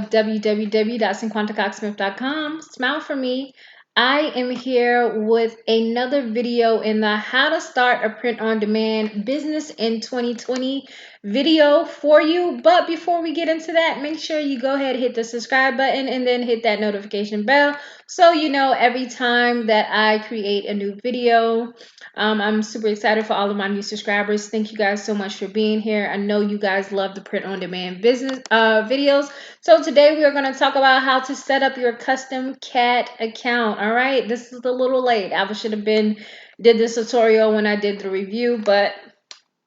www.cinquantacoxsmith.com. Smile for me. I am here with another video in the How to Start a Print on Demand Business in 2020 video for you. But before we get into that, make sure you go ahead and hit the subscribe button and then hit that notification bell so you know every time that I create a new video. I'm super excited for all of my new subscribers. Thank you guys so much for being here. I know you guys love the print on demand business videos. So today we are going to talk about how to set up your custom cat account. All right, this is a little late. I should have did this tutorial when I did the review, but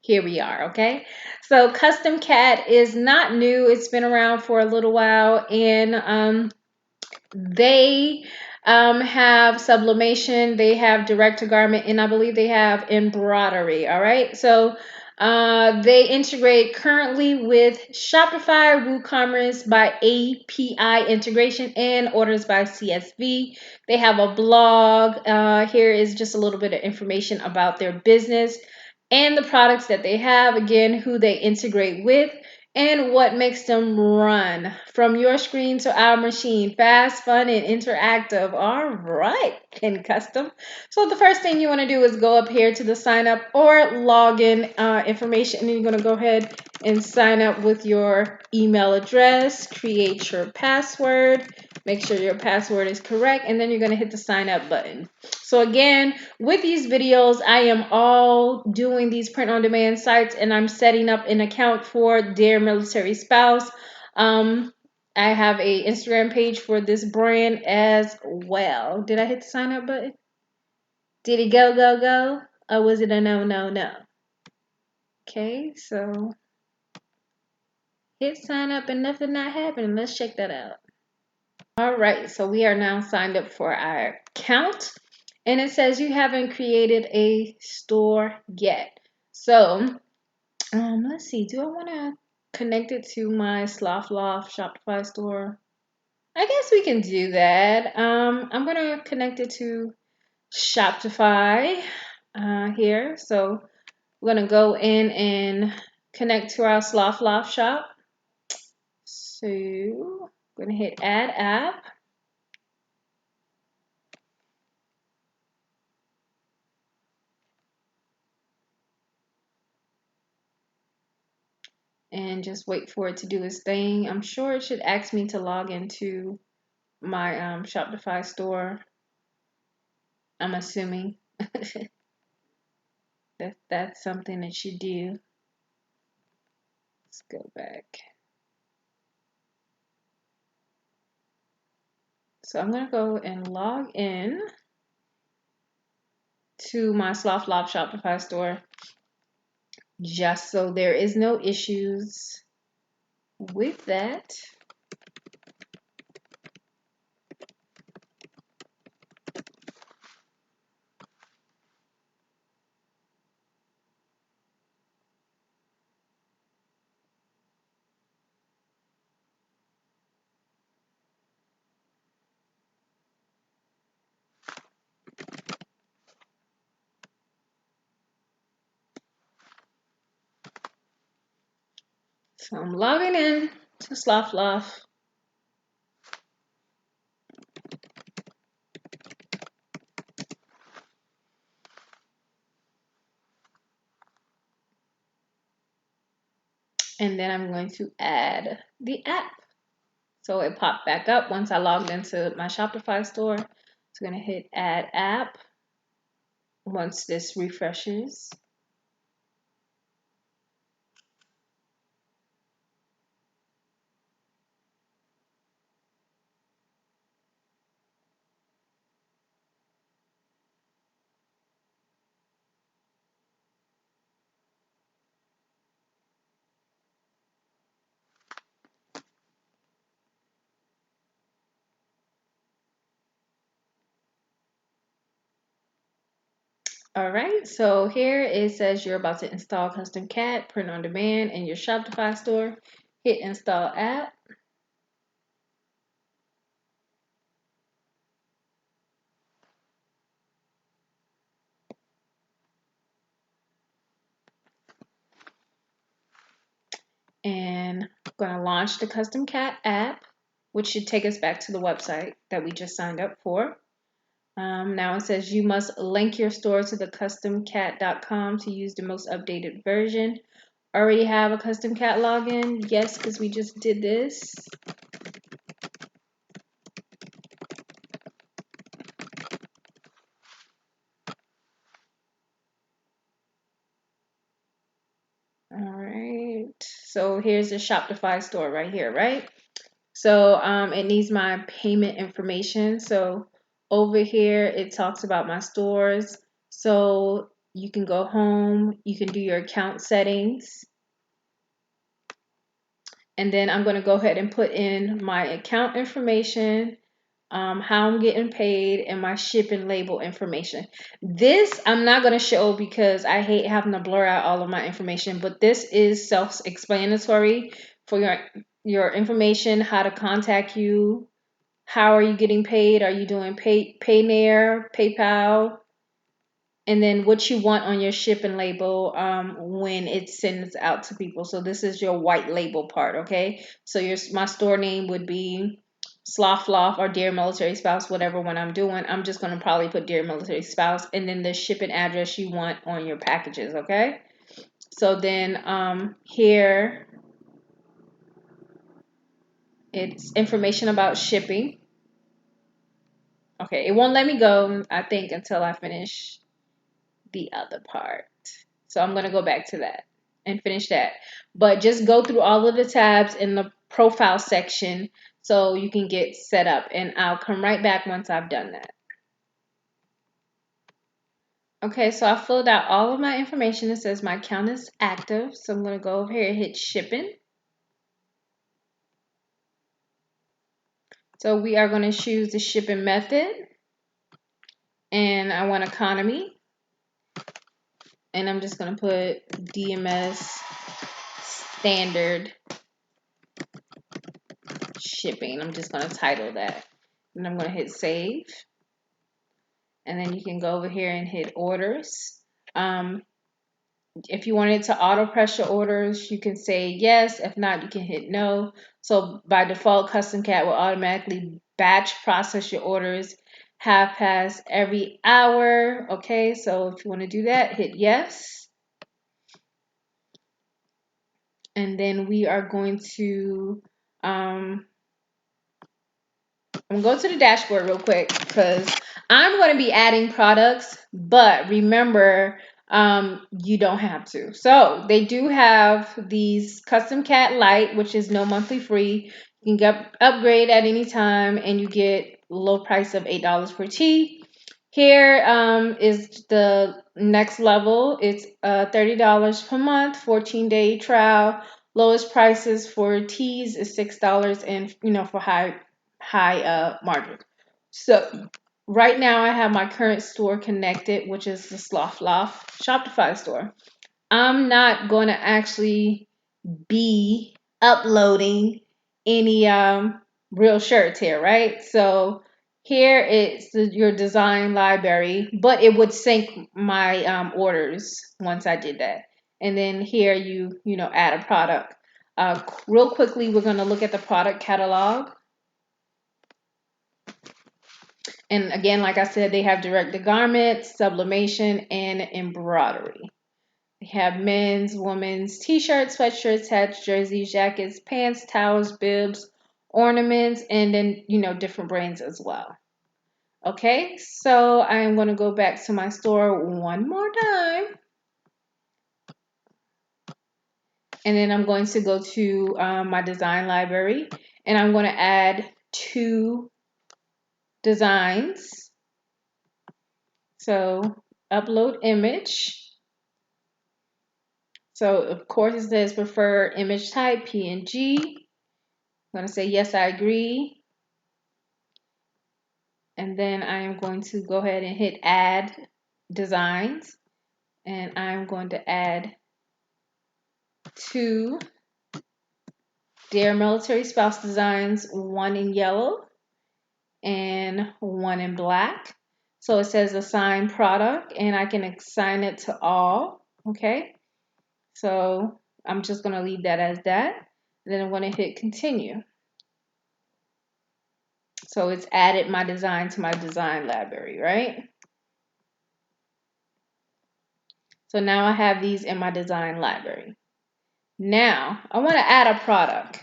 here we are. Okay, so custom cat is not new. It's been around for a little while, and they have sublimation, they have direct to garment, and I believe they have embroidery. All right, so they integrate currently with Shopify, WooCommerce by API integration, and orders by CSV. They have a blog. Here is just a little bit of information about their business and the products that they have, again, who they integrate with, and what makes them run from your screen to our machine. Fast, fun, and interactive. All right, and custom. So the first thing you want to do is go up here to the sign up or login information, and you're going to go ahead and sign up with your email address, create your password, make sure your password is correct, and then you're going to hit the sign up button. So again, with these videos, I am all doing these print on demand sites, and I'm setting up an account for Dear Military Spouse. I have a Instagram page for this brand as well. Did I hit the sign up button? Did it go? Or was it a no? Okay, so hit sign up and nothing not happening. Let's check that out. All right, so we are now signed up for our account, and it says you haven't created a store yet. So let's see, do I want to connect it to my Sloth Loft Shopify store? I guess we can do that. I'm gonna connect it to Shopify here. So we're gonna go in and connect to our Sloth Loft shop. So I'm gonna hit Add App. And just wait for it to do its thing. I'm sure it should ask me to log into my Shopify store. I'm assuming that that's something it should do. Let's go back. So I'm going to go and log in to my Sloth Loft Shopify store just so there is no issues with that. So I'm logging in to Sloth Loft. And then I'm going to add the app. So it popped back up once I logged into my Shopify store. So I'm going to hit Add App once this refreshes. All right, so here it says you're about to install Custom Cat, print on demand in your Shopify store. Hit Install App. And I'm going to launch the Custom Cat app. which should take us back to the website that we just signed up for. Now it says you must link your store to the customcat.com to use the most updated version. Already have a custom cat login? Yes, because we just did this. All right. So here's the Shopify store right here, right? So it needs my payment information. So over here, it talks about my stores. So you can go home, you can do your account settings. And then I'm going to go ahead and put in my account information, how I'm getting paid, and my shipping label information. This I'm not going to show because I hate having to blur out all of my information, but this is self-explanatory for your information, how to contact you, how are you getting paid, are you doing Payoneer, PayPal, and then what you want on your shipping label when it sends out to people. So this is your white label part, okay? So my store name would be Sloth Loft or Dear Military Spouse, whatever one I'm doing. I'm just going to probably put Dear Military Spouse, and then the shipping address you want on your packages, okay? So then here it's information about shipping. Okay, it won't let me go, I think, until I finish the other part. So I'm going to go back to that and finish that. But just go through all of the tabs in the profile section so you can get set up. And I'll come right back once I've done that. Okay, so I filled out all of my information. It says my account is active. So I'm going to go over here and hit shipping. So we are going to choose the shipping method. And I want economy. And I'm just going to put DMS standard shipping. I'm just going to title that. And I'm going to hit save. And then you can go over here and hit orders. If you wanted to auto press your orders, you can say yes. If not, you can hit no. So by default, Custom Cat will automatically batch process your orders half past every hour. Okay, so if you want to do that, hit yes. And then we are going to I'm going to go to the dashboard real quick because I'm going to be adding products, but remember, you don't have to. So they do have these Custom Cat Lite, which is no monthly free. You can upgrade at any time, and you get low price of $8 per tee. Here is the next level. It's $30 per month, 14-day trial. Lowest prices for tees is $6, and for high margin. So right now I have my current store connected, which is the Sloth Loft Shopify store. I'm not going to actually be uploading any real shirts here, right? So here it's your design library, but it would sync my orders once I did that. And then here you add a product. Real quickly, we're going to look at the product catalog. And again, like I said, they have direct-to-garment, sublimation, and embroidery. They have men's, women's, t-shirts, sweatshirts, hats, jerseys, jackets, pants, towels, bibs, ornaments, and then, different brands as well. Okay, so I am going to go back to my store one more time. And then I'm going to go to my design library, and I'm going to add 2 designs. So upload image. So of course it says prefer image type PNG. I'm going to say yes, I agree. And then I am going to go ahead and hit add designs. And I'm going to add 2 Dear Military Spouse designs, 1 in yellow and 1 in black. So it says assign product, and I can assign it to all. Okay. So I'm just going to leave that as that. Then I'm going to hit continue. So it's added my design to my design library, right? So now I have these in my design library. Now I want to add a product.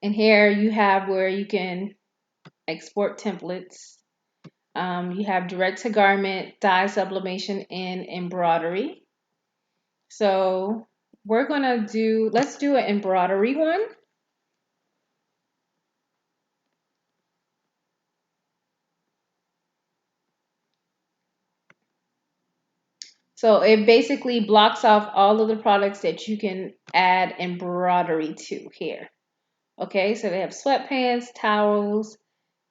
And here you have where you can export templates. You have direct to garment, dye sublimation, and embroidery. So we're gonna let's do an embroidery one. So it basically blocks off all of the products that you can add embroidery to here. Okay, so they have sweatpants, towels,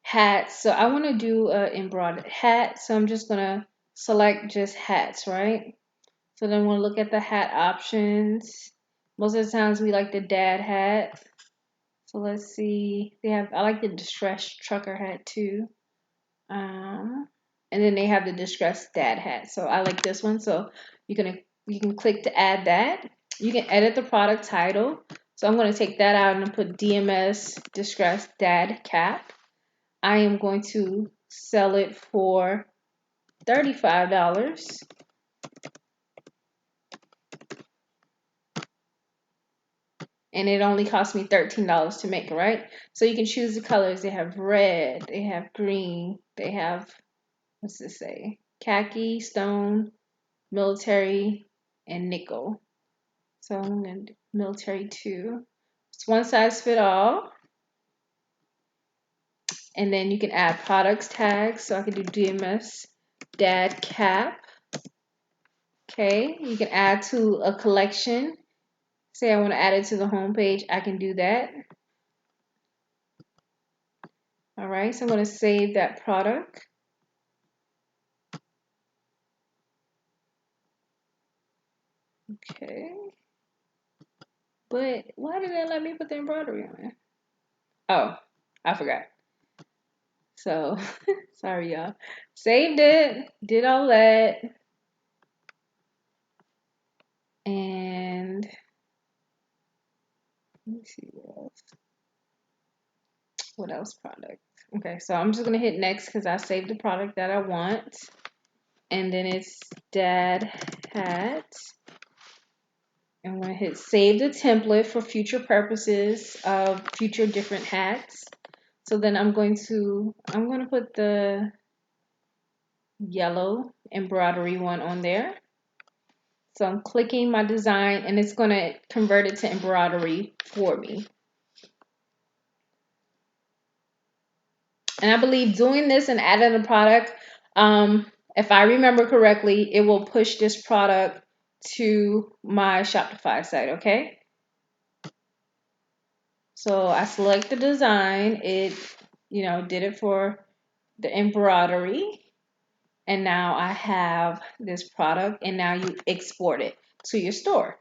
hats. So I want to do an embroidered hat. So I'm just gonna select just hats, right? So then we'll look at the hat options. Most of the times we like the dad hat. So let's see. I like the distressed trucker hat too. And then they have the distressed dad hat. So I like this one. So you can click to add that. You can edit the product title. So I'm going to take that out and put DMS distressed dad cap. I am going to sell it for $35. And it only cost me $13 to make, right? So you can choose the colors. They have red, they have green, they have, what's this say? Khaki, stone, military, and nickel. So I'm going to do military 2. It's one size fit all. And then you can add products tags. So I can do DMS dad cap. Okay, you can add to a collection. Say I want to add it to the home page, I can do that. All right, so I'm going to save that product. Okay. But why did they let me put the embroidery on it? Oh, I forgot. So, sorry y'all. Saved it, did all that. And let me see what else. What else product? Okay, so I'm just gonna hit next because I saved the product that I want. And then it's dad hat. I'm gonna hit save the template for future purposes of future different hats. So then I'm gonna put the yellow embroidery one on there. So I'm clicking my design and it's gonna convert it to embroidery for me. And I believe doing this and adding a product, if I remember correctly, it will push this product to my Shopify site, okay? So I select the design, it, did it for the embroidery. And now I have this product and now you export it to your store.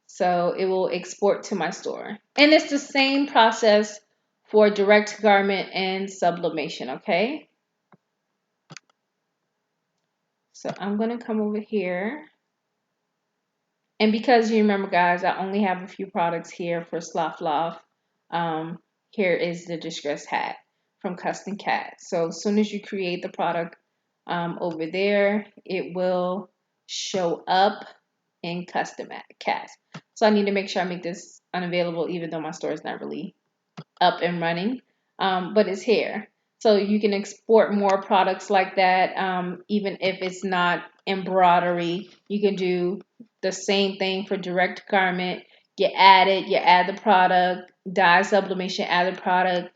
So it will export to my store. And it's the same process for direct garment and sublimation, okay? So I'm going to come over here. And because you remember, guys, I only have a few products here for Sloth Loft. Here is the distressed hat from Custom Cat. So as soon as you create the product over there, it will show up in Custom Cat. So I need to make sure I make this unavailable, even though my store is not really up and running, but it's here. So you can export more products like that, even if it's not embroidery. You can do the same thing for direct garment. You add the product, dye sublimation, add the product,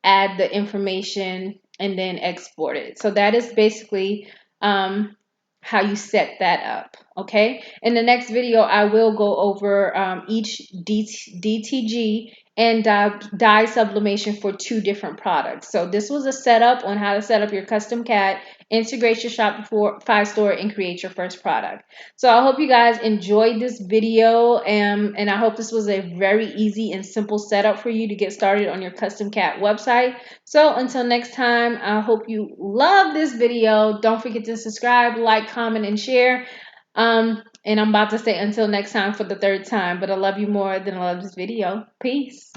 add the information, and then export it. So that is basically how you set that up. Okay. In the next video, I will go over each DTG and dye sublimation for 2 different products. So this was a setup on how to set up your custom cat, integrate your Shopify store, and create your first product. So I hope you guys enjoyed this video, and I hope this was a very easy and simple setup for you to get started on your custom cat website. So until next time, I hope you love this video. Don't forget to subscribe, like, comment, and share. And I'm about to say until next time for the 3rd time, but I love you more than I love this video. Peace.